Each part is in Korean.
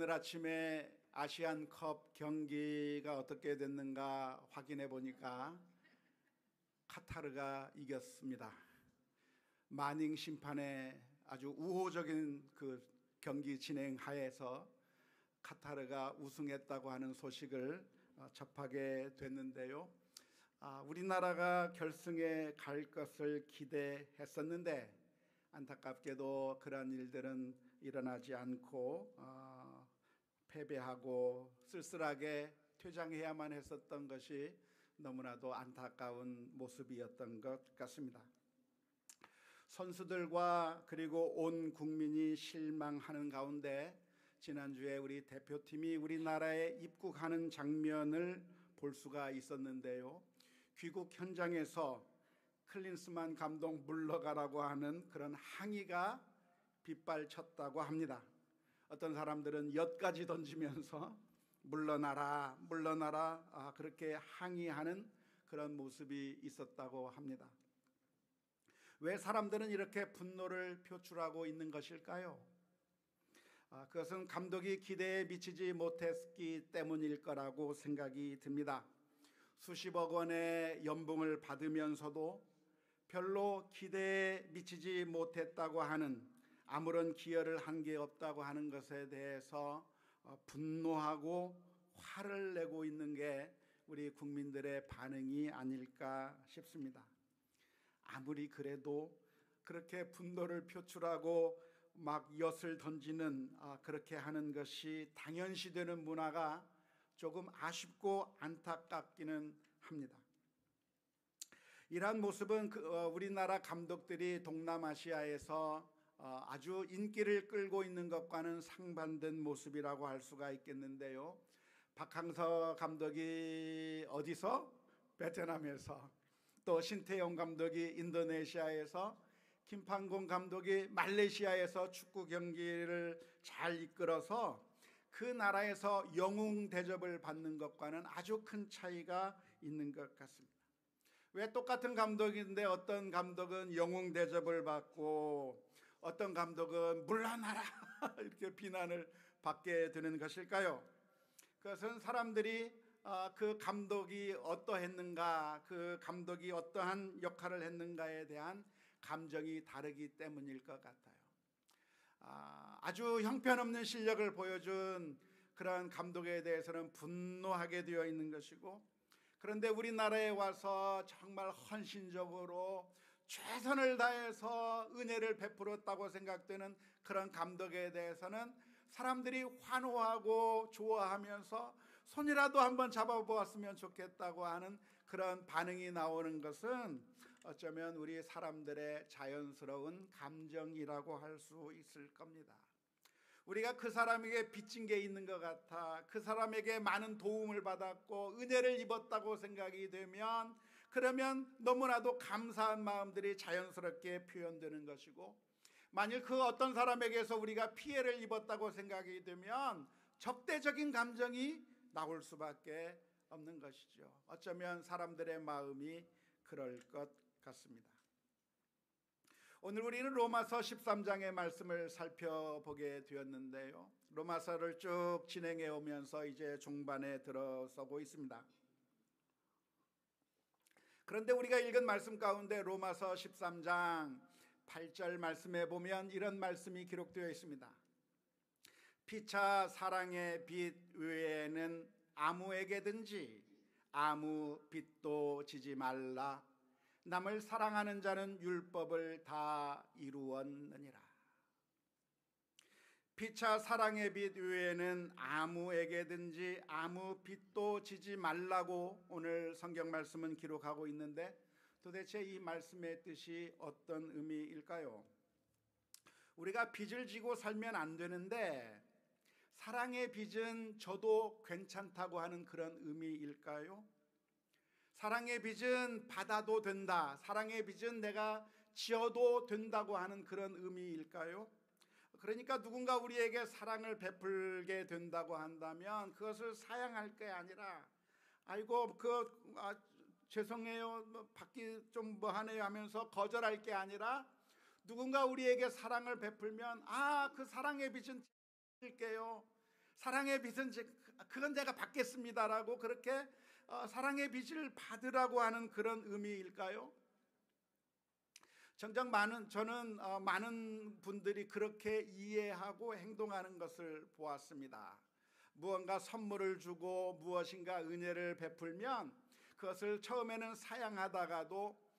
오늘 아침에 아시안컵 경기가 어떻게 됐는가 확인해 보니까 카타르가 이겼습니다. 마닝 심판의 아주 우호적인 그 경기 진행 하에서 카타르가 우승했다고 하는 소식을 접하게 됐는데요. 우리나라가 결승에 갈 것을 기대했었는데 안타깝게도 그러한 일들은 일어나지 않고 패배하고 쓸쓸하게 퇴장해야만 했었던 것이 너무나도 안타까운 모습이었던 것 같습니다. 선수들과 그리고 온 국민이 실망하는 가운데 지난주에 우리 대표팀이 우리나라에 입국하는 장면을 볼 수가 있었는데요. 귀국 현장에서 클린스만 감독 물러가라고 하는 그런 항의가 빗발쳤다고 합니다. 어떤 사람들은 엿까지 던지면서 물러나라 물러나라 그렇게 항의하는 그런 모습이 있었다고 합니다. 왜 사람들은 이렇게 분노를 표출하고 있는 것일까요? 그것은 감독이 기대에 미치지 못했기 때문일 거라고 생각이 듭니다. 수십억 원의 연봉을 받으면서도 별로 기대에 미치지 못했다고 하는, 아무런 기여를 한 게 없다고 하는 것에 대해서 분노하고 화를 내고 있는 게 우리 국민들의 반응이 아닐까 싶습니다. 아무리 그래도 그렇게 분노를 표출하고 막 엿을 던지는 그렇게 하는 것이 당연시되는 문화가 조금 아쉽고 안타깝기는 합니다. 이러한 모습은 우리나라 감독들이 동남아시아에서 아주 인기를 끌고 있는 것과는 상반된 모습이라고 할 수가 있겠는데요. 박항서 감독이 어디서? 베트남에서, 또 신태용 감독이 인도네시아에서, 김판공 감독이 말레이시아에서 축구 경기를 잘 이끌어서 그 나라에서 영웅 대접을 받는 것과는 아주 큰 차이가 있는 것 같습니다. 왜 똑같은 감독인데 어떤 감독은 영웅 대접을 받고 어떤 감독은 물러나라 이렇게 비난을 받게 되는 것일까요? 그것은 사람들이 그 감독이 어떠했는가, 그 감독이 어떠한 역할을 했는가에 대한 감정이 다르기 때문일 것 같아요. 아주 형편없는 실력을 보여준 그런 감독에 대해서는 분노하게 되어 있는 것이고, 그런데 우리나라에 와서 정말 헌신적으로 최선을 다해서 은혜를 베풀었다고 생각되는 그런 감독에 대해서는 사람들이 환호하고 좋아하면서 손이라도 한번 잡아보았으면 좋겠다고 하는 그런 반응이 나오는 것은 어쩌면 우리 사람들의 자연스러운 감정이라고 할 수 있을 겁니다. 우리가 그 사람에게 빚진 게 있는 것 같아, 그 사람에게 많은 도움을 받았고 은혜를 입었다고 생각이 되면, 그러면 너무나도 감사한 마음들이 자연스럽게 표현되는 것이고, 만일 그 어떤 사람에게서 우리가 피해를 입었다고 생각이 되면 적대적인 감정이 나올 수밖에 없는 것이죠. 어쩌면 사람들의 마음이 그럴 것 같습니다. 오늘 우리는 로마서 13장의 말씀을 살펴보게 되었는데요. 로마서를 쭉 진행해 오면서 이제 중반에 들어서고 있습니다. 그런데 우리가 읽은 말씀 가운데 로마서 13장 8절 말씀에 보면 이런 말씀이 기록되어 있습니다. 피차 사랑의 빚 외에는 아무에게든지 아무 빚도 지지 말라. 남을 사랑하는 자는 율법을 다 이루었느니라. 피차 사랑의 빚 외에는 아무에게든지 아무 빚도 지지 말라고 오늘 성경 말씀은 기록하고 있는데, 도대체 이 말씀의 뜻이 어떤 의미일까요? 우리가 빚을 지고 살면 안 되는데 사랑의 빚은 져도 괜찮다고 하는 그런 의미일까요? 사랑의 빚은 받아도 된다, 사랑의 빚은 내가 지어도 된다고 하는 그런 의미일까요? 그러니까 누군가 우리에게 사랑을 베풀게 된다고 한다면 그것을 사양할 게 아니라, 아이고 죄송해요, 받기 좀 뭐하네요 하면서 거절할 게 아니라, 누군가 우리에게 사랑을 베풀면 그 사랑의 빚은 드릴게요, 사랑의 빚은 그건 제가 받겠습니다라고 그렇게 사랑의 빚을 받으라고 하는 그런 의미일까요? 정작 저는 많은 분들이 그렇게 이해하고 행동하는 것을 보았습니다. 무언가 선물을 주고 무엇인가 은혜를 베풀면 그것을 처음에는 사양하다가도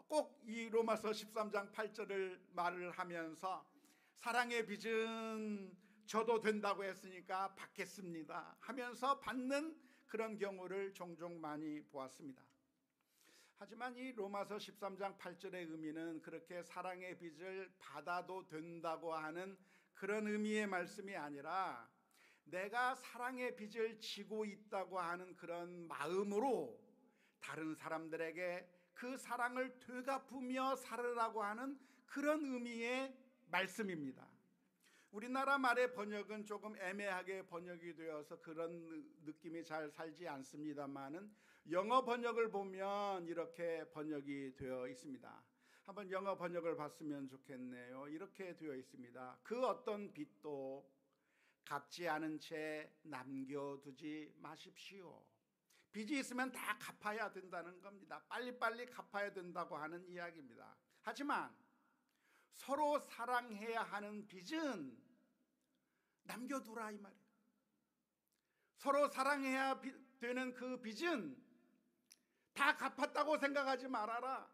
꼭 이 로마서 13장 8절을 말을 하면서 사랑의 빚은 저도 된다고 했으니까 받겠습니다 하면서 받는 그런 경우를 종종 많이 보았습니다. 하지만 이 로마서 13장 8절의 의미는 그렇게 사랑의 빚을 받아도 된다고 하는 그런 의미의 말씀이 아니라 내가 사랑의 빚을 지고 있다고 하는 그런 마음으로 다른 사람들에게 그 사랑을 되갚으며 살으라고 하는 그런 의미의 말씀입니다. 우리나라 말의 번역은 조금 애매하게 번역이 되어서 그런 느낌이 잘 살지 않습니다만은 영어 번역을 보면 이렇게 번역이 되어 있습니다. 한번 영어 번역을 봤으면 좋겠네요. 이렇게 되어 있습니다. 그 어떤 빚도 갚지 않은 채 남겨두지 마십시오. 빚이 있으면 다 갚아야 된다는 겁니다. 빨리빨리 갚아야 된다고 하는 이야기입니다. 하지만 서로 사랑해야 하는 빚은 남겨두라 이 말이에요. 서로 사랑해야 되는 그 빚은 다 갚았다고 생각하지 말아라.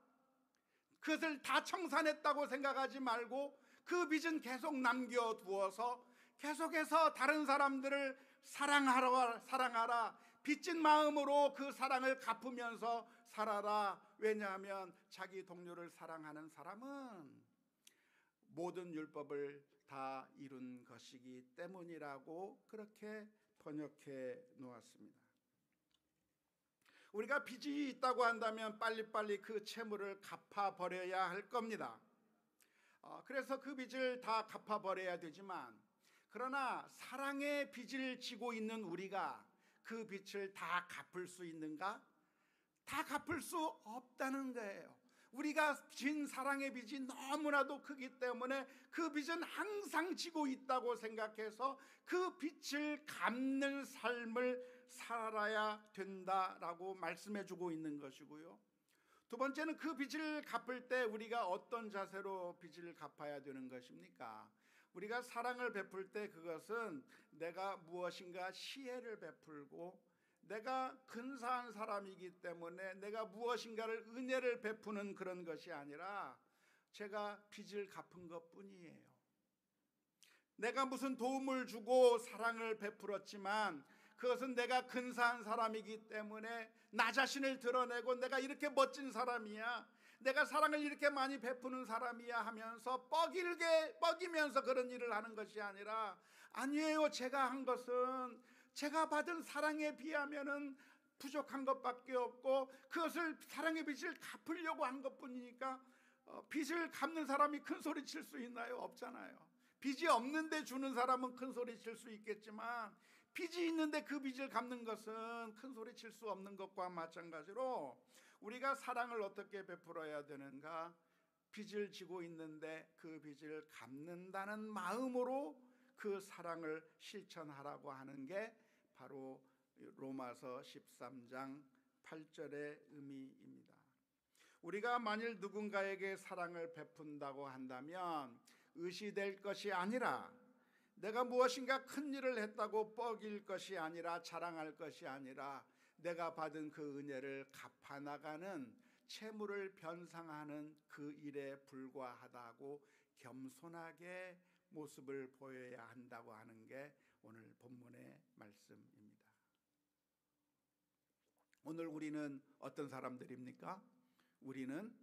그것을 다 청산했다고 생각하지 말고 그 빚은 계속 남겨두어서 계속해서 다른 사람들을 사랑하라. 빚진 마음으로 그 사랑을 갚으면서 살아라. 왜냐하면 자기 동료를 사랑하는 사람은 모든 율법을 다 이룬 것이기 때문이라고 그렇게 번역해 놓았습니다. 우리가 빚이 있다고 한다면 빨리빨리 그 채무를 갚아버려야 할 겁니다. 그래서 그 빚을 다 갚아버려야 되지만 그러나 사랑의 빚을 지고 있는 우리가 그 빚을 다 갚을 수 있는가? 다 갚을 수 없다는 거예요. 우리가 진 사랑의 빚이 너무나도 크기 때문에 그 빚은 항상 지고 있다고 생각해서 그 빚을 갚는 삶을 살아야 된다라고 말씀해 주고 있는 것이고요. 두 번째는 그 빚을 갚을 때 우리가 어떤 자세로 빚을 갚아야 되는 것입니까? 우리가 사랑을 베풀 때 그것은 내가 무엇인가 시혜를 베풀고 내가 근사한 사람이기 때문에 내가 무엇인가를 은혜를 베푸는 그런 것이 아니라 제가 빚을 갚은 것뿐이에요. 내가 무슨 도움을 주고 사랑을 베풀었지만 그것은 내가 근사한 사람이기 때문에 나 자신을 드러내고 내가 이렇게 멋진 사람이야, 내가 사랑을 이렇게 많이 베푸는 사람이야 하면서 뻐기면서 그런 일을 하는 것이 아니라 아니에요. 제가 한 것은 제가 받은 사랑에 비하면은 부족한 것밖에 없고 그것을 사랑의 빚을 갚으려고 한 것뿐이니까 빚을 갚는 사람이 큰 소리 칠 수 있나요? 없잖아요. 빚이 없는데 주는 사람은 큰 소리 칠 수 있겠지만 빚이 있는데 그 빚을 갚는 것은 큰 소리 칠 수 없는 것과 마찬가지로 우리가 사랑을 어떻게 베풀어야 되는가? 빚을 지고 있는데 그 빚을 갚는다는 마음으로 그 사랑을 실천하라고 하는 게 바로 로마서 13장 8절의 의미입니다. 우리가 만일 누군가에게 사랑을 베푼다고 한다면 의시될 것이 아니라 내가 무엇인가 큰 일을 했다고 뻐길 것이 아니라 자랑할 것이 아니라 내가 받은 그 은혜를 갚아나가는 채무를 변상하는 그 일에 불과하다고 겸손하게 모습을 보여야 한다고 하는 게 오늘 본문의 말씀입니다. 오늘 우리는 어떤 사람들입니까? 우리는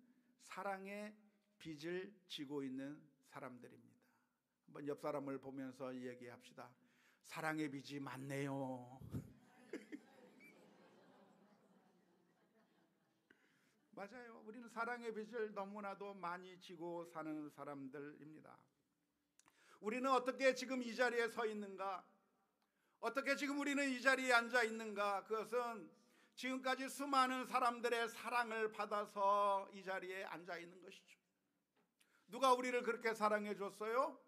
사랑의 빚을 지고 있는 사람들입니다. 한번 옆 사람을 보면서 얘기합시다. 사랑의 빚이 많네요. 맞아요. 우리는 사랑의 빚을 너무나도 많이 지고 사는 사람들입니다. 우리는 어떻게 지금 이 자리에 서 있는가? 어떻게 지금 우리는 이 자리에 앉아 있는가? 그것은 지금까지 수많은 사람들의 사랑을 받아서 이 자리에 앉아 있는 것이죠. 누가 우리를 그렇게 사랑해 줬어요?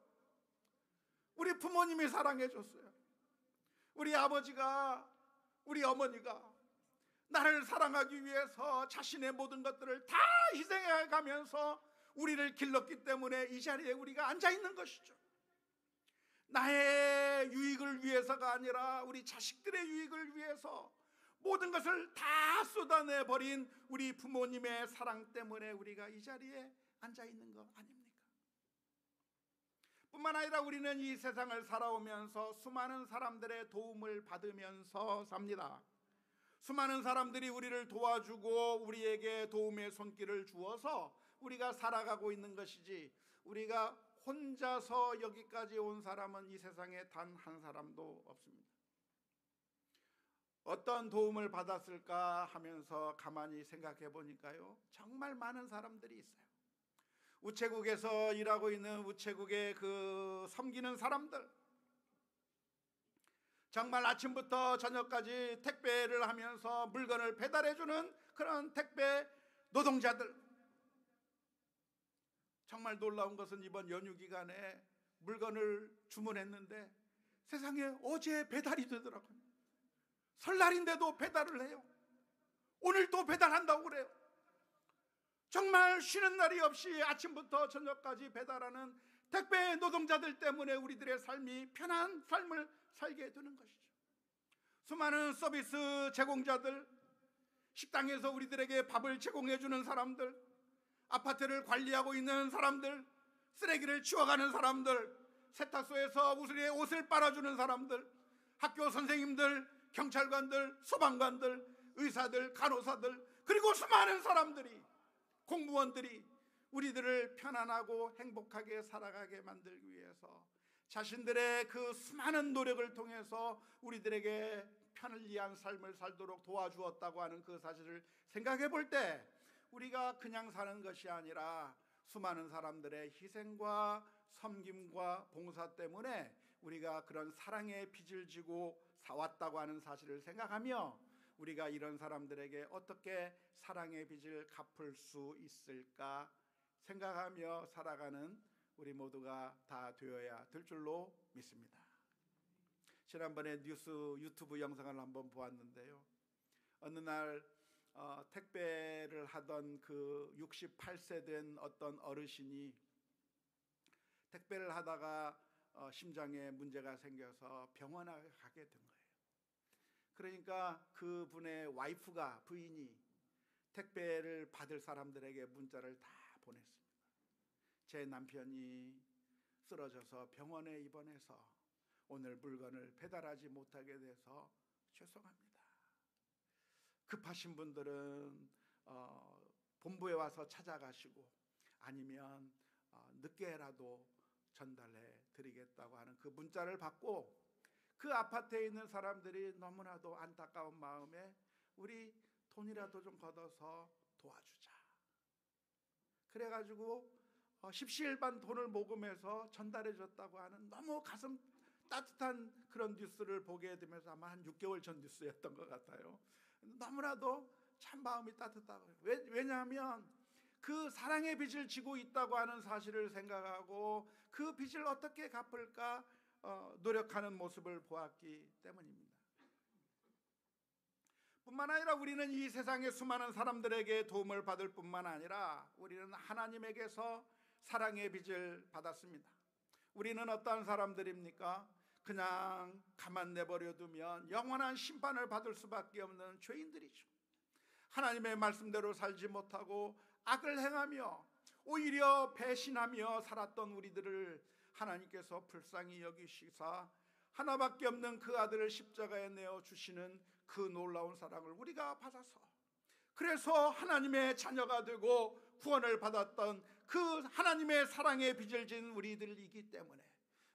우리 부모님이 사랑해 줬어요. 우리 아버지가, 우리 어머니가 나를 사랑하기 위해서 자신의 모든 것들을 다 희생해 가면서 우리를 길렀기 때문에 이 자리에 우리가 앉아 있는 것이죠. 나의 유익을 위해서가 아니라 우리 자식들의 유익을 위해서 모든 것을 다 쏟아내 버린 우리 부모님의 사랑 때문에 우리가 이 자리에 앉아 있는 거 아닙니까? 뿐만 아니라 우리는 이 세상을 살아오면서 수많은 사람들의 도움을 받으면서 삽니다. 수많은 사람들이 우리를 도와주고 우리에게 도움의 손길을 주어서 우리가 살아가고 있는 것이지, 우리가 혼자서 여기까지 온 사람은 이 세상에 단 한 사람도 없습니다. 어떤 도움을 받았을까 하면서 가만히 생각해 보니까요, 정말 많은 사람들이 있어요. 우체국에서 일하고 있는 우체국에 섬기는 사람들, 정말 아침부터 저녁까지 택배를 하면서 물건을 배달해주는 그런 택배 노동자들, 정말 놀라운 것은 이번 연휴 기간에 물건을 주문했는데 세상에 어제 배달이 되더라고요. 설날인데도 배달을 해요. 오늘 또 배달한다고 그래요. 정말 쉬는 날이 없이 아침부터 저녁까지 배달하는 택배 노동자들 때문에 우리들의 삶이 편한 삶을 살게 되는 것이죠. 수많은 서비스 제공자들, 식당에서 우리들에게 밥을 제공해 주는 사람들, 아파트를 관리하고 있는 사람들, 쓰레기를 치워가는 사람들, 세탁소에서 옷을 빨아주는 사람들, 학교 선생님들, 경찰관들, 소방관들, 의사들, 간호사들, 그리고 수많은 사람들이, 공무원들이 우리들을 편안하고 행복하게 살아가게 만들기 위해서 자신들의 그 수많은 노력을 통해서 우리들에게 편리한 삶을 살도록 도와주었다고 하는 그 사실을 생각해 볼 때, 우리가 그냥 사는 것이 아니라 수많은 사람들의 희생과 섬김과 봉사 때문에 우리가 그런 사랑의 빚을 지고 살았다고 하는 사실을 생각하며, 우리가 이런 사람들에게 어떻게 사랑의 빚을 갚을 수 있을까 생각하며 살아가는 우리 모두가 다 되어야 될 줄로 믿습니다. 지난번에 유튜브 영상을 한번 보았는데요, 어느 날 택배를 하던 그 68세 된 어떤 어르신이 택배를 하다가 심장에 문제가 생겨서 병원에 가게 된 거예요. 그러니까 그분의 와이프가, 부인이 택배를 받을 사람들에게 문자를 다 보냈습니다. 제 남편이 쓰러져서 병원에 입원해서 오늘 물건을 배달하지 못하게 돼서 죄송합니다. 급하신 분들은 본부에 와서 찾아가시고, 아니면 늦게라도 전달해 드리겠다고 하는 그 문자를 받고, 그 아파트에 있는 사람들이 너무나도 안타까운 마음에 우리 돈이라도 좀 걷어서 도와주자, 그래가지고 십시일반 돈을 모금해서 전달해 줬다고 하는 너무 가슴 따뜻한 그런 뉴스를 보게 되면서, 아마 한 6개월 전 뉴스였던 것 같아요. 너무나도 참 마음이 따뜻하고요. 왜냐하면 그 사랑의 빚을 지고 있다고 하는 사실을 생각하고 그 빚을 어떻게 갚을까 노력하는 모습을 보았기 때문입니다. 뿐만 아니라 우리는 이 세상의 수많은 사람들에게 도움을 받을 뿐만 아니라 우리는 하나님에게서 사랑의 빚을 받았습니다. 우리는 어떠한 사람들입니까? 그냥 가만 내버려 두면 영원한 심판을 받을 수밖에 없는 죄인들이죠. 하나님의 말씀대로 살지 못하고 악을 행하며 오히려 배신하며 살았던 우리들을 하나님께서 불쌍히 여기시사 하나밖에 없는 그 아들을 십자가에 내어 주시는 그 놀라운 사랑을 우리가 받아서, 그래서 하나님의 자녀가 되고 구원을 받았던 그 하나님의 사랑의 빚을 진 우리들이기 때문에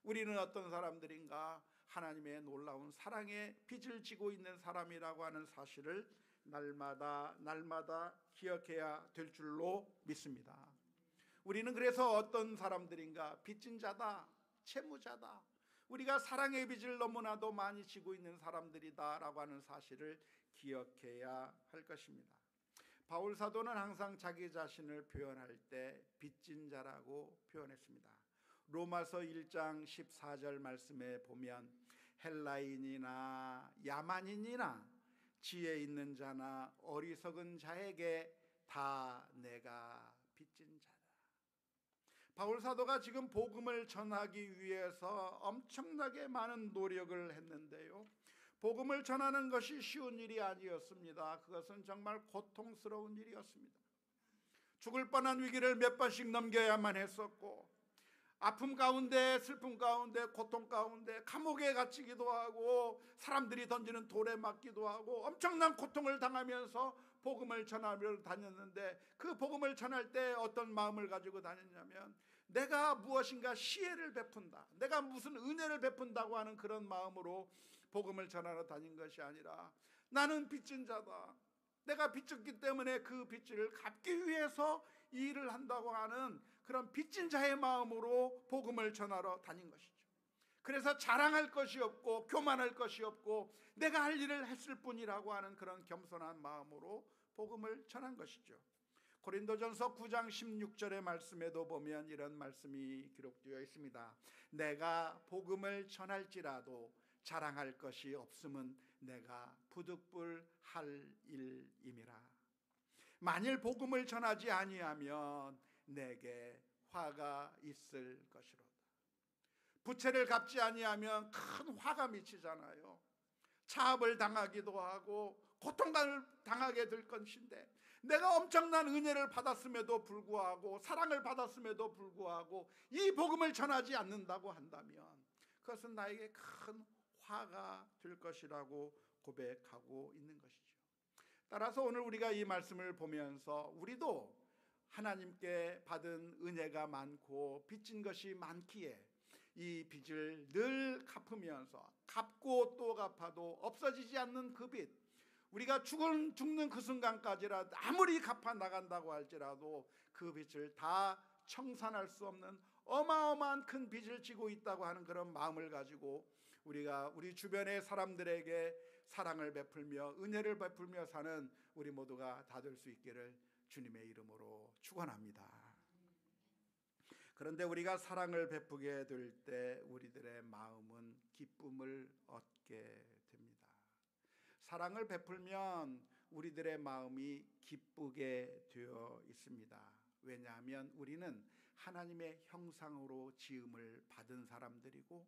우리는 어떤 사람들인가? 하나님의 놀라운 사랑의 빚을 지고 있는 사람이라고 하는 사실을 날마다 기억해야 될 줄로 믿습니다. 우리는 그래서 어떤 사람들인가? 빚진 자다, 채무자다, 우리가 사랑의 빚을 너무나도 많이 지고 있는 사람들이다라고 하는 사실을 기억해야 할 것입니다. 바울 사도는 항상 자기 자신을 표현할 때 빚진 자라고 표현했습니다. 로마서 1장 14절 말씀에 보면 헬라인이나 야만인이나 지혜 있는 자나 어리석은 자에게 다 내가 빚진 자다. 바울 사도가 지금 복음을 전하기 위해서 엄청나게 많은 노력을 했는데요, 복음을 전하는 것이 쉬운 일이 아니었습니다. 그것은 정말 고통스러운 일이었습니다. 죽을 뻔한 위기를 몇 번씩 넘겨야만 했었고, 아픔 가운데, 슬픔 가운데, 고통 가운데 감옥에 갇히기도 하고 사람들이 던지는 돌에 맞기도 하고 엄청난 고통을 당하면서 복음을 전하며 다녔는데, 그 복음을 전할 때 어떤 마음을 가지고 다녔냐면, 내가 무엇인가 시혜를 베푼다, 내가 무슨 은혜를 베푼다고 하는 그런 마음으로 복음을 전하러 다닌 것이 아니라, 나는 빚진 자다, 내가 빚졌기 때문에 그 빚을 갚기 위해서 이 일을 한다고 하는 그런 빚진 자의 마음으로 복음을 전하러 다닌 것이죠. 그래서 자랑할 것이 없고 교만할 것이 없고 내가 할 일을 했을 뿐이라고 하는 그런 겸손한 마음으로 복음을 전한 것이죠. 고린도전서 9장 16절의 말씀에도 보면 이런 말씀이 기록되어 있습니다. 내가 복음을 전할지라도 자랑할 것이 없음은 내가 부득불할 일임이라. 만일 복음을 전하지 아니하면 내게 화가 있을 것이로다. 부채를 갚지 아니하면 큰 화가 미치잖아요. 차압을 당하기도 하고 고통을 당하게 될 것인데, 내가 엄청난 은혜를 받았음에도 불구하고 사랑을 받았음에도 불구하고 이 복음을 전하지 않는다고 한다면 그것은 나에게 큰 화가 될 것이라고 고백하고 있는 것이죠. 따라서 오늘 우리가 이 말씀을 보면서 우리도 하나님께 받은 은혜가 많고 빚진 것이 많기에 이 빚을 늘 갚으면서 갚고 또 갚아도 없어지지 않는 그 빚, 우리가 죽는 그 순간까지라도 아무리 갚아 나간다고 할지라도 그 빚을 다 청산할 수 없는 어마어마한 큰 빚을 지고 있다고 하는 그런 마음을 가지고 우리가 우리 주변의 사람들에게 사랑을 베풀며 은혜를 베풀며 사는 우리 모두가 다 될 수 있기를 주님의 이름으로 축원합니다. 그런데 우리가 사랑을 베푸게 될 때 우리들의 마음은 기쁨을 얻게 됩니다. 사랑을 베풀면 우리들의 마음이 기쁘게 되어 있습니다. 왜냐하면 우리는 하나님의 형상으로 지음을 받은 사람들이고,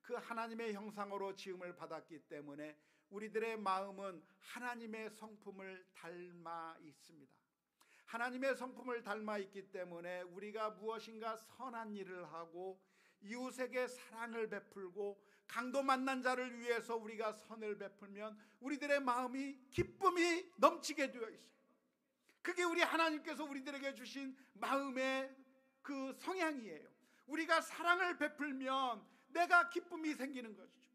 그 하나님의 형상으로 지음을 받았기 때문에 우리들의 마음은 하나님의 성품을 닮아 있습니다. 하나님의 성품을 닮아 있기 때문에 우리가 무엇인가 선한 일을 하고 이웃에게 사랑을 베풀고 강도 만난 자를 위해서 우리가 선을 베풀면 우리들의 마음이 기쁨이 넘치게 되어 있어요. 그게 우리 하나님께서 우리들에게 주신 마음의 그 성향이에요. 우리가 사랑을 베풀면 내가 기쁨이 생기는 것이죠.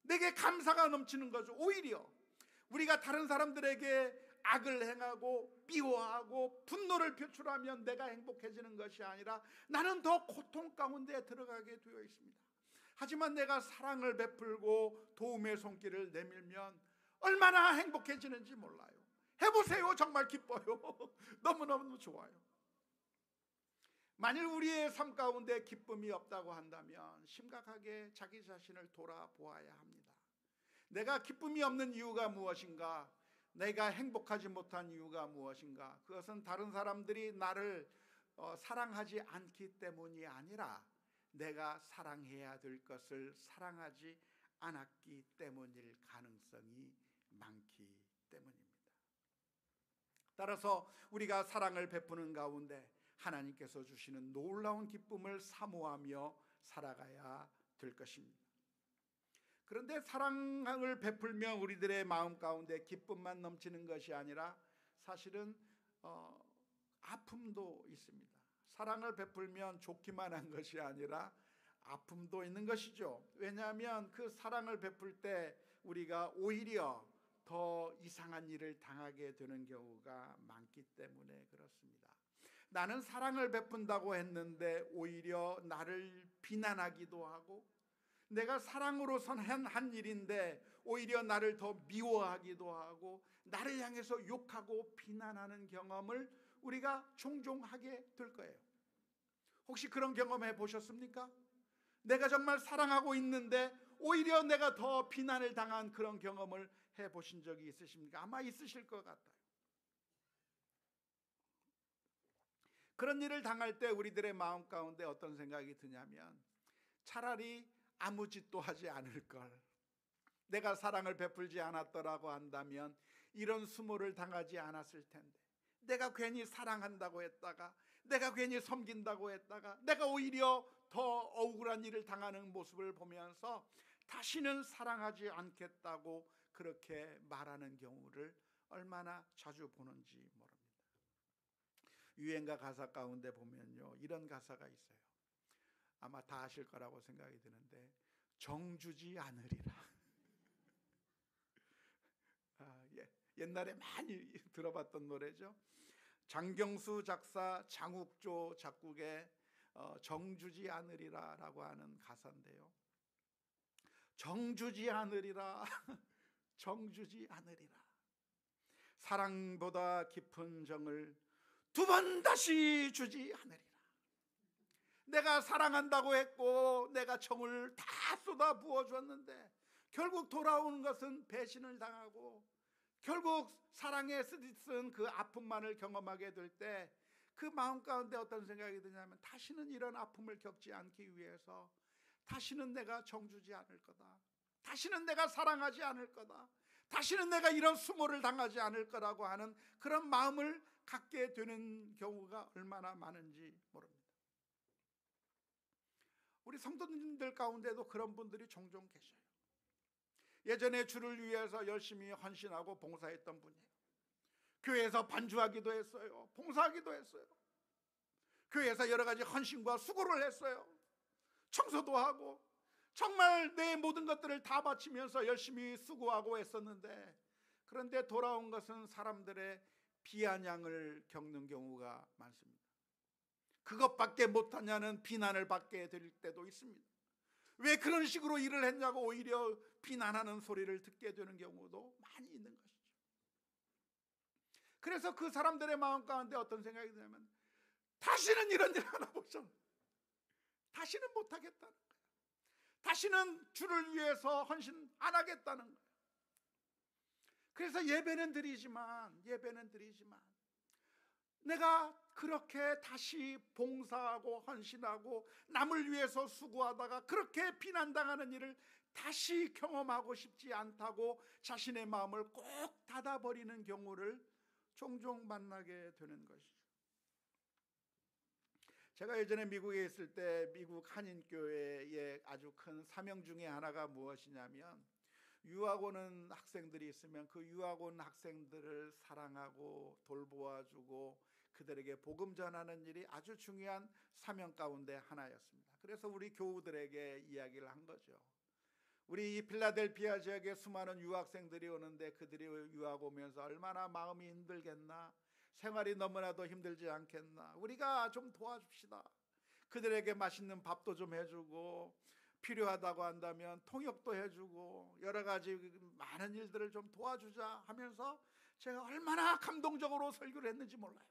내게 감사가 넘치는 거죠. 오히려 우리가 다른 사람들에게 악을 행하고 미워하고 분노를 표출하면 내가 행복해지는 것이 아니라 나는 더 고통 가운데 들어가게 되어 있습니다. 하지만 내가 사랑을 베풀고 도움의 손길을 내밀면 얼마나 행복해지는지 몰라요. 해보세요. 정말 기뻐요. 너무너무 좋아요. 만일 우리의 삶 가운데 기쁨이 없다고 한다면 심각하게 자기 자신을 돌아보아야 합니다. 내가 기쁨이 없는 이유가 무엇인가? 내가 행복하지 못한 이유가 무엇인가? 그것은 다른 사람들이 나를 사랑하지 않기 때문이 아니라 내가 사랑해야 될 것을 사랑하지 않았기 때문일 가능성이 많기 때문입니다. 따라서 우리가 사랑을 베푸는 가운데 하나님께서 주시는 놀라운 기쁨을 사모하며 살아가야 될 것입니다. 그런데 사랑을 베풀며 우리들의 마음 가운데 기쁨만 넘치는 것이 아니라 사실은 아픔도 있습니다. 사랑을 베풀면 좋기만 한 것이 아니라 아픔도 있는 것이죠. 왜냐하면 그 사랑을 베풀 때 우리가 오히려 더 이상한 일을 당하게 되는 경우가 많기 때문에 그렇습니다. 나는 사랑을 베푼다고 했는데 오히려 나를 비난하기도 하고, 내가 사랑으로선 한 일인데 오히려 나를 더 미워하기도 하고 나를 향해서 욕하고 비난하는 경험을 우리가 종종 하게 될 거예요. 혹시 그런 경험 해보셨습니까? 내가 정말 사랑하고 있는데 오히려 내가 더 비난을 당한 그런 경험을 해보신 적이 있으십니까? 아마 있으실 것 같아요. 그런 일을 당할 때 우리들의 마음 가운데 어떤 생각이 드냐면, 차라리 아무 짓도 하지 않을 걸, 내가 사랑을 베풀지 않았더라고 한다면 이런 수모를 당하지 않았을 텐데, 내가 괜히 사랑한다고 했다가, 내가 괜히 섬긴다고 했다가 내가 오히려 더 억울한 일을 당하는 모습을 보면서 다시는 사랑하지 않겠다고 그렇게 말하는 경우를 얼마나 자주 보는지 모릅니다. 유행가 가사 가운데 보면요, 이런 가사가 있어요. 아마 다 아실 거라고 생각이 드는데, 정주지 않으리라. 옛날에 많이 들어봤던 노래죠. 장경수 작사, 장욱조 작곡의 정주지 않으리라 라고 하는 가사인데요, 정주지 않으리라, 정주지 않으리라. 사랑보다 깊은 정을 두 번 다시 주지 않으리라. 내가 사랑한다고 했고 내가 정을 다 쏟아 부어줬는데 결국 돌아오는 것은 배신을 당하고, 결국 사랑에 쓰디쓴 그 아픔만을 경험하게 될 때 그 마음 가운데 어떤 생각이 드냐면, 다시는 이런 아픔을 겪지 않기 위해서 다시는 내가 정주지 않을 거다, 다시는 내가 사랑하지 않을 거다, 다시는 내가 이런 수모를 당하지 않을 거라고 하는 그런 마음을 갖게 되는 경우가 얼마나 많은지 모릅니다. 우리 성도님들 가운데도 그런 분들이 종종 계셔요. 예전에 주를 위해서 열심히 헌신하고 봉사했던 분이에요. 교회에서 반주하기도 했어요. 봉사하기도 했어요. 교회에서 여러 가지 헌신과 수고를 했어요. 청소도 하고 정말 내 모든 것들을 다 바치면서 열심히 수고하고 했었는데, 그런데 돌아온 것은 사람들의 비아냥을 겪는 경우가 많습니다. 그것밖에 못하냐는 비난을 받게 될 때도 있습니다. 왜 그런 식으로 일을 했냐고 오히려 비난하는 소리를 듣게 되는 경우도 많이 있는 것이죠. 그래서 그 사람들의 마음 가운데 어떤 생각이 드냐면, 다시는 이런 일 하나 보죠. 다시는 못하겠다는 거예요. 다시는 주를 위해서 헌신 안 하겠다는 거예요. 그래서 예배는 드리지만 내가 그렇게 다시 봉사하고 헌신하고 남을 위해서 수고하다가 그렇게 비난당하는 일을 다시 경험하고 싶지 않다고 자신의 마음을 꼭 닫아버리는 경우를 종종 만나게 되는 것이죠. 제가 예전에 미국에 있을 때 미국 한인교회의 아주 큰 사명 중에 하나가 무엇이냐면, 유학 오는 학생들이 있으면 그 유학 온 학생들을 사랑하고 돌보아주고 그들에게 복음 전하는 일이 아주 중요한 사명 가운데 하나였습니다. 그래서 우리 교우들에게 이야기를 한 거죠. 우리 이 필라델피아 지역에 수많은 유학생들이 오는데 그들이 유학 오면서 얼마나 마음이 힘들겠나, 생활이 너무나도 힘들지 않겠나, 우리가 좀 도와줍시다. 그들에게 맛있는 밥도 좀 해주고, 필요하다고 한다면 통역도 해주고, 여러 가지 많은 일들을 좀 도와주자 하면서 제가 얼마나 감동적으로 설교를 했는지 몰라요.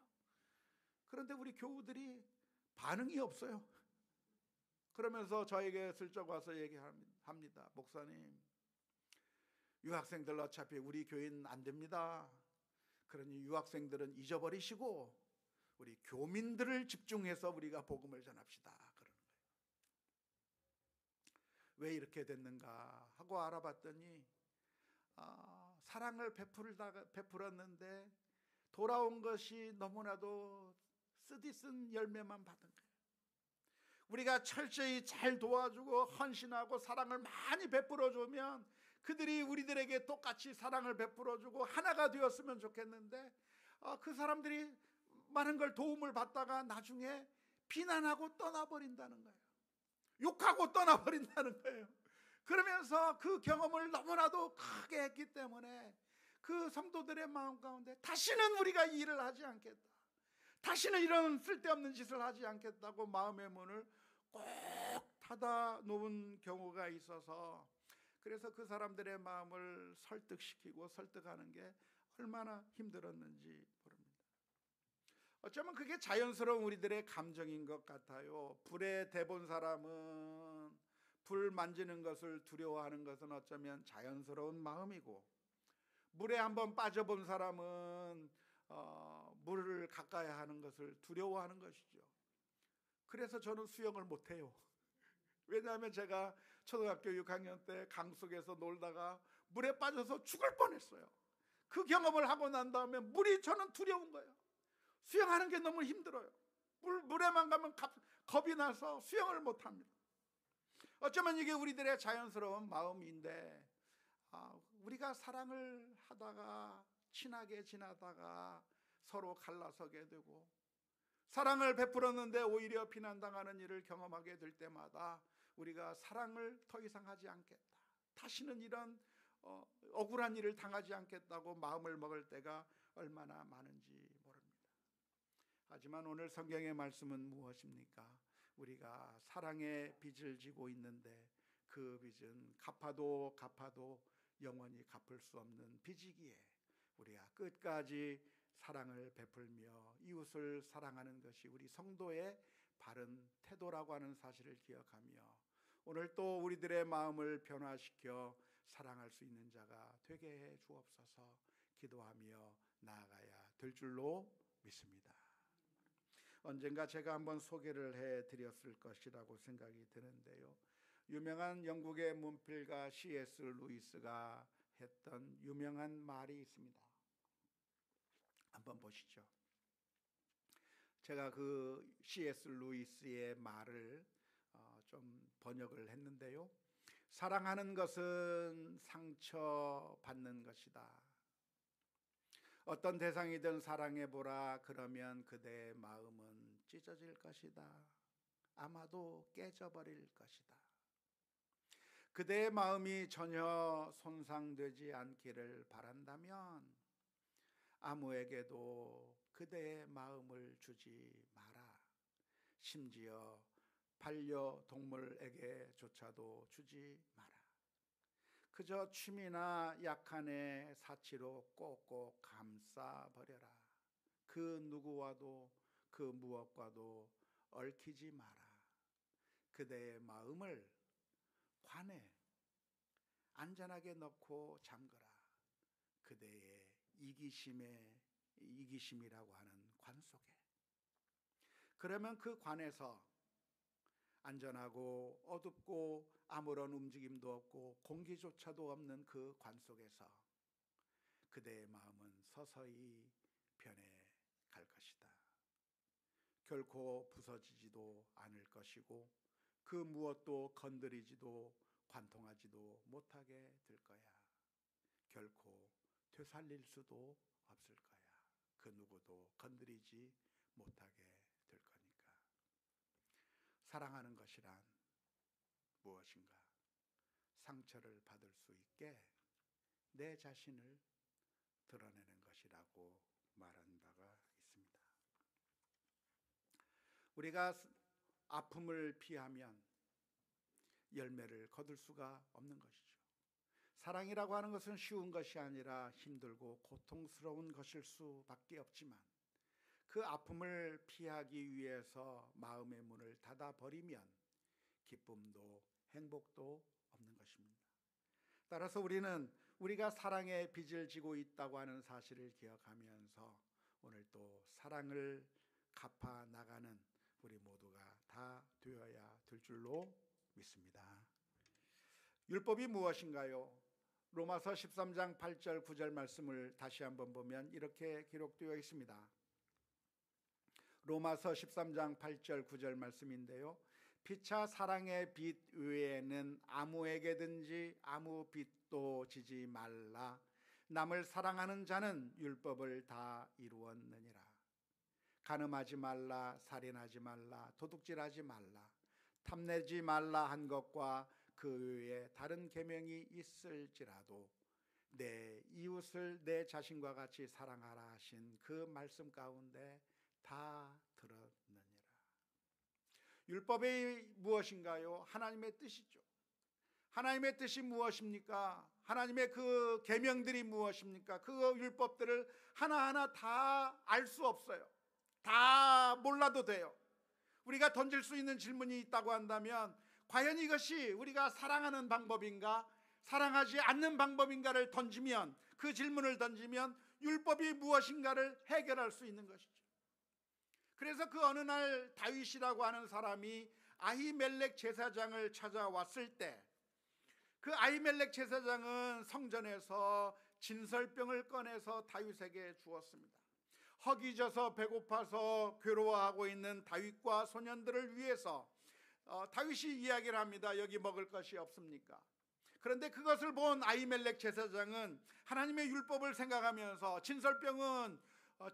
그런데 우리 교우들이 반응이 없어요. 그러면서 저에게 슬쩍 와서 얘기합니다. 목사님, 유학생들 어차피 우리 교회는 안 됩니다. 그러니 유학생들은 잊어버리시고 우리 교민들을 집중해서 우리가 복음을 전합시다. 그러는 거예요. 왜 이렇게 됐는가 하고 알아봤더니, 사랑을 베풀었는데 돌아온 것이 너무나도 쓰디쓴 열매만 받은 거예요. 우리가 철저히 잘 도와주고 헌신하고 사랑을 많이 베풀어주면 그들이 우리들에게 똑같이 사랑을 베풀어주고 하나가 되었으면 좋겠는데, 그 사람들이 많은 걸 도움을 받다가 나중에 비난하고 떠나버린다는 거예요. 욕하고 떠나버린다는 거예요. 그러면서 그 경험을 너무나도 크게 했기 때문에 그 성도들의 마음 가운데 다시는 우리가 이 일을 하지 않겠다, 다시는 이런 쓸데없는 짓을 하지 않겠다고 마음의 문을 꼭 닫아 놓은 경우가 있어서, 그래서 그 사람들의 마음을 설득시키고 설득하는 게 얼마나 힘들었는지 모릅니다. 어쩌면 그게 자연스러운 우리들의 감정인 것 같아요. 불에 대본 사람은 불 만지는 것을 두려워하는 것은 어쩌면 자연스러운 마음이고, 물에 한번 빠져본 사람은 물을 가까이 하는 것을 두려워하는 것이죠. 그래서 저는 수영을 못해요. 왜냐하면 제가 초등학교 6학년 때 강속에서 놀다가 물에 빠져서 죽을 뻔했어요. 그 경험을 하고 난 다음에 물이 저는 두려운 거예요. 수영하는 게 너무 힘들어요. 물에만 가면 겁이 나서 수영을 못합니다. 어쩌면 이게 우리들의 자연스러운 마음인데, 우리가 사랑을 하다가 친하게 지나다가 서로 갈라서게 되고, 사랑을 베풀었는데 오히려 비난당하는 일을 경험하게 될 때마다 우리가 사랑을 더 이상 하지 않겠다, 다시는 이런 억울한 일을 당하지 않겠다고 마음을 먹을 때가 얼마나 많은지 모릅니다. 하지만 오늘 성경의 말씀은 무엇입니까? 우리가 사랑의 빚을 지고 있는데 그 빚은 갚아도 영원히 갚을 수 없는 빚이기에 우리가 끝까지 사랑을 베풀며 이웃을 사랑하는 것이 우리 성도의 바른 태도라고 하는 사실을 기억하며, 오늘 또 우리들의 마음을 변화시켜 사랑할 수 있는 자가 되게 해 주옵소서 기도하며 나아가야 될 줄로 믿습니다. 언젠가 제가 한번 소개를 해드렸을 것이라고 생각이 드는데요, 유명한 영국의 문필가 C.S. 루이스가 했던 유명한 말이 있습니다. 한번 보시죠. 제가 그 C.S. 루이스의 말을 좀 번역을 했는데요, 사랑하는 것은 상처받는 것이다. 어떤 대상이든 사랑해보라. 그러면 그대의 마음은 찢어질 것이다. 아마도 깨져버릴 것이다. 그대의 마음이 전혀 손상되지 않기를 바란다면 아무에게도 그대의 마음을 주지 마라. 심지어 반려동물에게조차도 주지 마라. 그저 취미나 약한의 사치로 꼭꼭 감싸버려라. 그 누구와도 그 무엇과도 얽히지 마라. 그대의 마음을 관에 안전하게 넣고 잠그라. 그대의 이기심이라고 하는 관 속에. 그러면 그 관에서 안전하고 어둡고 아무런 움직임도 없고 공기조차도 없는 그 관 속에서 그대의 마음은 서서히 변해갈 것이다. 결코 부서지지도 않을 것이고 그 무엇도 건드리지도 관통하지도 못하게 될 거야. 결코 되살릴 수도 없을 거야. 그 누구도 건드리지 못하게 될 거니까. 사랑하는 것이란 무엇인가? 상처를 받을 수 있게 내 자신을 드러내는 것이라고 말한 바가 있습니다. 우리가 아픔을 피하면 열매를 거둘 수가 없는 것이죠. 사랑이라고 하는 것은 쉬운 것이 아니라 힘들고 고통스러운 것일 수밖에 없지만, 그 아픔을 피하기 위해서 마음의 문을 닫아버리면 기쁨도 행복도 없는 것입니다. 따라서 우리는 우리가 사랑의 빚을 지고 있다고 하는 사실을 기억하면서 오늘 또 사랑을 갚아 나가는 우리 모두가 다 되어야 될 줄로 믿습니다. 율법이 무엇인가요? 로마서 13장 8절 9절 말씀을 다시 한번 보면 이렇게 기록되어 있습니다. 로마서 13장 8절 9절 말씀인데요, 피차 사랑의 빚 외에는 아무에게든지 아무 빚도 지지 말라. 남을 사랑하는 자는 율법을 다 이루었느니라. 간음하지 말라, 살인하지 말라, 도둑질하지 말라, 탐내지 말라 한 것과 그 외에 다른 계명이 있을지라도 내 이웃을 내 자신과 같이 사랑하라 하신 그 말씀 가운데 다 들었느니라. 율법이 무엇인가요? 하나님의 뜻이죠. 하나님의 뜻이 무엇입니까? 하나님의 그 계명들이 무엇입니까? 그 율법들을 하나하나 다 알 수 없어요. 다 몰라도 돼요. 우리가 던질 수 있는 질문이 있다고 한다면 과연 이것이 우리가 사랑하는 방법인가, 사랑하지 않는 방법인가를 던지면, 그 질문을 던지면 율법이 무엇인가를 해결할 수 있는 것이죠. 그래서 그 어느 날 다윗이라고 하는 사람이 아히멜렉 제사장을 찾아왔을 때, 그 아히멜렉 제사장은 성전에서 진설병을 꺼내서 다윗에게 주었습니다. 허기져서 배고파서 괴로워하고 있는 다윗과 소년들을 위해서 다윗이 이야기를 합니다. 여기 먹을 것이 없습니까? 그런데 그것을 본 아히멜렉 제사장은 하나님의 율법을 생각하면서 진설병은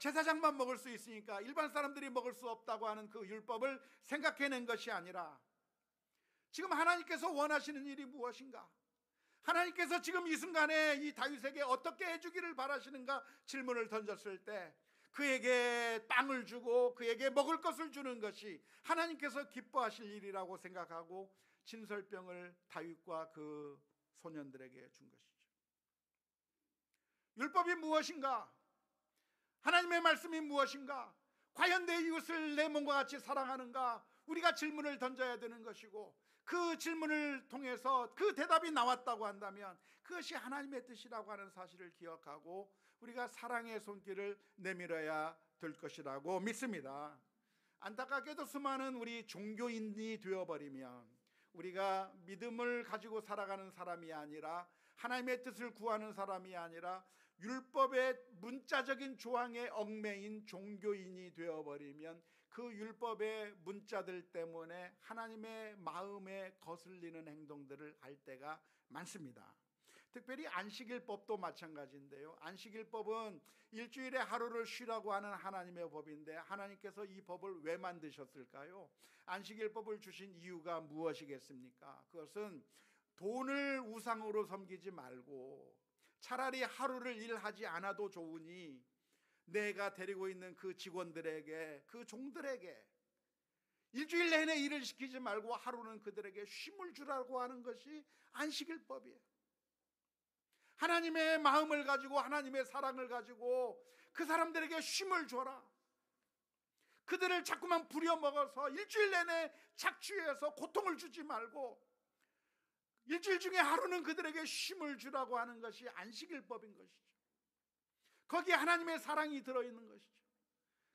제사장만 먹을 수 있으니까 일반 사람들이 먹을 수 없다고 하는 그 율법을 생각해낸 것이 아니라, 지금 하나님께서 원하시는 일이 무엇인가, 하나님께서 지금 이 순간에 이 다윗에게 어떻게 해주기를 바라시는가 질문을 던졌을 때, 그에게 빵을 주고 그에게 먹을 것을 주는 것이 하나님께서 기뻐하실 일이라고 생각하고 진설병을 다윗과 그 소년들에게 준 것이죠. 율법이 무엇인가? 하나님의 말씀이 무엇인가? 과연 내 이웃을 내 몸과 같이 사랑하는가? 우리가 질문을 던져야 되는 것이고, 그 질문을 통해서 그 대답이 나왔다고 한다면 그것이 하나님의 뜻이라고 하는 사실을 기억하고 우리가 사랑의 손길을 내밀어야 될 것이라고 믿습니다. 안타깝게도 수많은 우리 종교인이 되어버리면 우리가 믿음을 가지고 살아가는 사람이 아니라, 하나님의 뜻을 구하는 사람이 아니라 율법의 문자적인 조항에 얽매인 종교인이 되어버리면 그 율법의 문자들 때문에 하나님의 마음에 거슬리는 행동들을 할 때가 많습니다. 특별히 안식일법도 마찬가지인데요. 안식일법은 일주일에 하루를 쉬라고 하는 하나님의 법인데, 하나님께서 이 법을 왜 만드셨을까요? 안식일법을 주신 이유가 무엇이겠습니까? 그것은 돈을 우상으로 섬기지 말고 차라리 하루를 일하지 않아도 좋으니 내가 데리고 있는 그 직원들에게, 그 종들에게 일주일 내내 일을 시키지 말고 하루는 그들에게 쉼을 주라고 하는 것이 안식일법이에요. 하나님의 마음을 가지고, 하나님의 사랑을 가지고 그 사람들에게 쉼을 줘라. 그들을 자꾸만 부려먹어서 일주일 내내 착취해서 고통을 주지 말고 일주일 중에 하루는 그들에게 쉼을 주라고 하는 것이 안식일법인 것이죠. 거기에 하나님의 사랑이 들어있는 것이죠.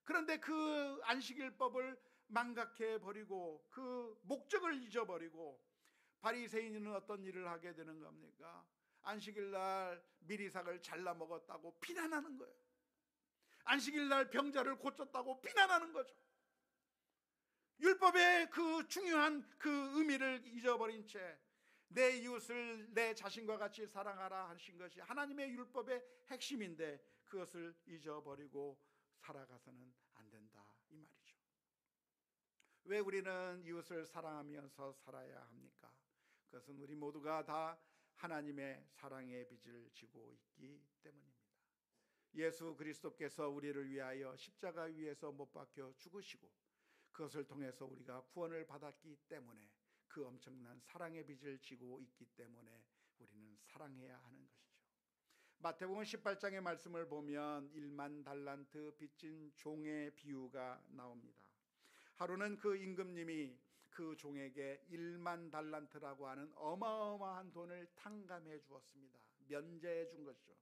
그런데 그 안식일법을 망각해버리고 그 목적을 잊어버리고 바리새인은 어떤 일을 하게 되는 겁니까? 안식일날 미리삭을 잘라 먹었다고 비난하는 거예요. 안식일날 병자를 고쳤다고 비난하는 거죠. 율법의 그 중요한 그 의미를 잊어버린 채 내 이웃을 내 자신과 같이 사랑하라 하신 것이 하나님의 율법의 핵심인데 그것을 잊어버리고 살아가서는 안 된다, 이 말이죠. 왜 우리는 이웃을 사랑하면서 살아야 합니까? 그것은 우리 모두가 다 하나님의 사랑의 빚을 지고 있기 때문입니다. 예수 그리스도께서 우리를 위하여 십자가 위에서 못 박혀 죽으시고 그것을 통해서 우리가 구원을 받았기 때문에, 그 엄청난 사랑의 빚을 지고 있기 때문에 우리는 사랑해야 하는 것이죠. 마태복음 18장의 말씀을 보면 1만 달란트 빚진 종의 비유가 나옵니다. 하루는 그 임금님이 그 종에게 1만 달란트라고 하는 어마어마한 돈을 탕감해 주었습니다. 면제해 준 것이죠.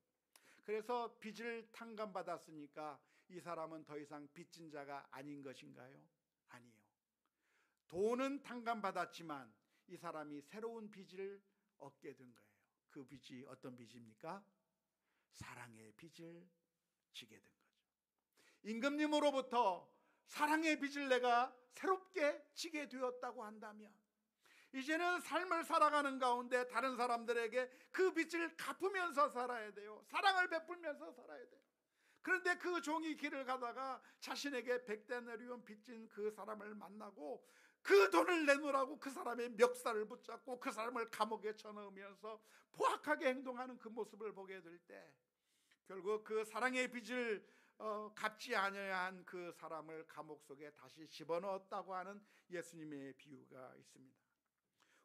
그래서 빚을 탕감받았으니까 이 사람은 더 이상 빚진 자가 아닌 것인가요? 아니에요. 돈은 탕감받았지만 이 사람이 새로운 빚을 얻게 된 거예요. 그 빚이 어떤 빚입니까? 사랑의 빚을 지게 된 거죠. 임금님으로부터 사랑의 빚을 내가 새롭게 지게 되었다고 한다면 이제는 삶을 살아가는 가운데 다른 사람들에게 그 빚을 갚으면서 살아야 돼요. 사랑을 베풀면서 살아야 돼요. 그런데 그 종이 길을 가다가 자신에게 100데나리온 빚진 그 사람을 만나고 그 돈을 내놓으라고 그 사람의 멱살을 붙잡고 그 사람을 감옥에 쳐넣으면서 포악하게 행동하는 그 모습을 보게 될 때 결국 그 사랑의 빚을 갚지 아니하여 한 그 사람을 감옥 속에 다시 집어넣었다고 하는 예수님의 비유가 있습니다.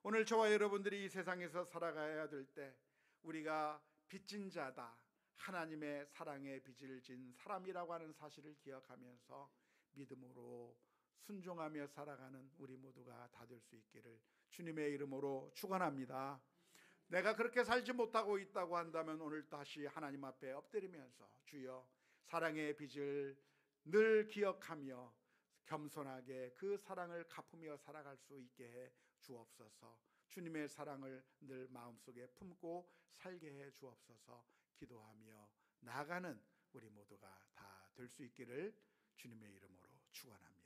오늘 저와 여러분들이 이 세상에서 살아가야 될 때 우리가 빚진 자다, 하나님의 사랑의 빚을 진 사람이라고 하는 사실을 기억하면서 믿음으로 순종하며 살아가는 우리 모두가 다 될 수 있기를 주님의 이름으로 축원합니다. 내가 그렇게 살지 못하고 있다고 한다면 오늘 다시 하나님 앞에 엎드리면서 주여 사랑의 빚을 늘 기억하며 겸손하게 그 사랑을 갚으며 살아갈 수 있게 해 주옵소서. 주님의 사랑을 늘 마음속에 품고 살게 해 주옵소서. 기도하며 나아가는 우리 모두가 다 될 수 있기를 주님의 이름으로 축원합니다.